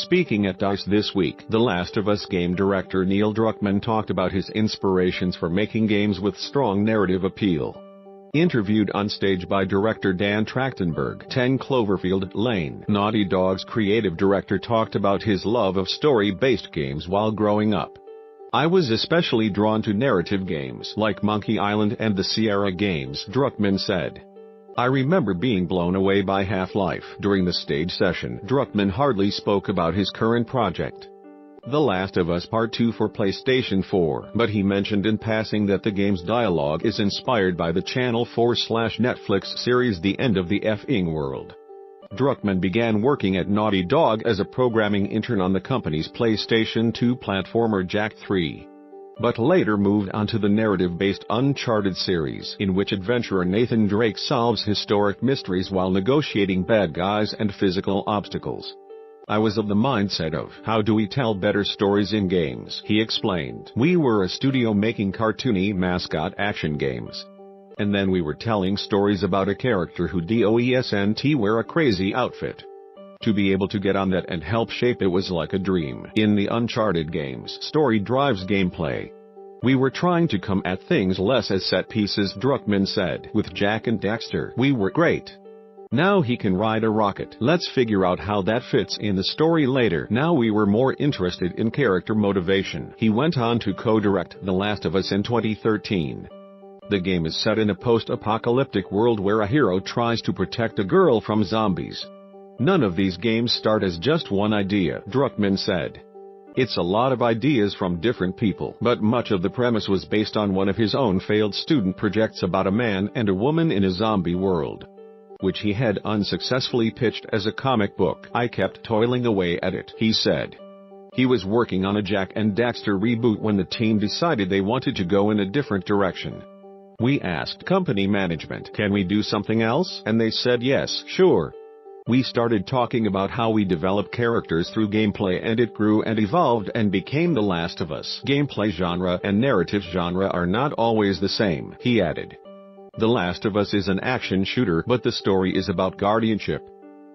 Speaking at DICE this week, The Last of Us game director Neil Druckmann talked about his inspirations for making games with strong narrative appeal. Interviewed on stage by director Dan Trachtenberg, 10 Cloverfield Lane, Naughty Dog's creative director, talked about his love of story-based games while growing up. "I was especially drawn to narrative games like Monkey Island and the Sierra games," Druckmann said. "I remember being blown away by Half-Life." During the stage session, Druckmann hardly spoke about his current project, The Last of Us Part 2 for PlayStation 4, but he mentioned in passing that the game's dialogue is inspired by the Channel 4/Netflix series The End of the F***ing World. Druckmann began working at Naughty Dog as a programming intern on the company's PlayStation 2 platformer Jak 3. But later moved on to the narrative-based Uncharted series, in which adventurer Nathan Drake solves historic mysteries while negotiating bad guys and physical obstacles. "I was of the mindset of, how do we tell better stories in games?" he explained. "We were a studio making cartoony mascot action games. And then we were telling stories about a character who doesn't wear a crazy outfit. To be able to get on that and help shape it was like a dream." In the Uncharted games, story drives gameplay. "We were trying to come at things less as set pieces," Druckmann said. "With Jak and Daxter, we were great. Now he can ride a rocket. Let's figure out how that fits in the story later." Now we were more interested in character motivation. He went on to co-direct The Last of Us in 2013. The game is set in a post-apocalyptic world where a hero tries to protect a girl from zombies. "None of these games start as just one idea," Druckmann said. "It's a lot of ideas from different people, but much of the premise was based on one of his own failed student projects about a man and a woman in a zombie world, which he had unsuccessfully pitched as a comic book. I kept toiling away at it," he said. He was working on a Jak and Daxter reboot when the team decided they wanted to go in a different direction. "We asked company management, can we do something else? And they said yes, sure. We started talking about how we develop characters through gameplay, and it grew and evolved and became The Last of Us." Gameplay genre and narrative genre are not always the same, he added. The Last of Us is an action shooter, but the story is about guardianship.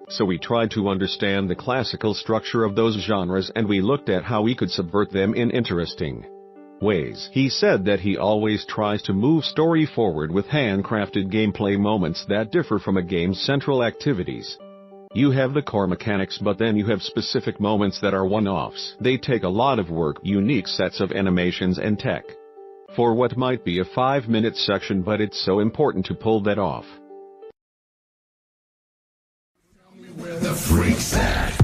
So we tried to understand the classical structure of those genres, and we looked at how we could subvert them in interesting ways. He said that he always tries to move story forward with handcrafted gameplay moments that differ from a game's central activities. "You have the core mechanics, but then you have specific moments that are one-offs. They take a lot of work, unique sets of animations and tech, for what might be a 5-minute section, but it's so important to pull that off." Tell me where the freak's at.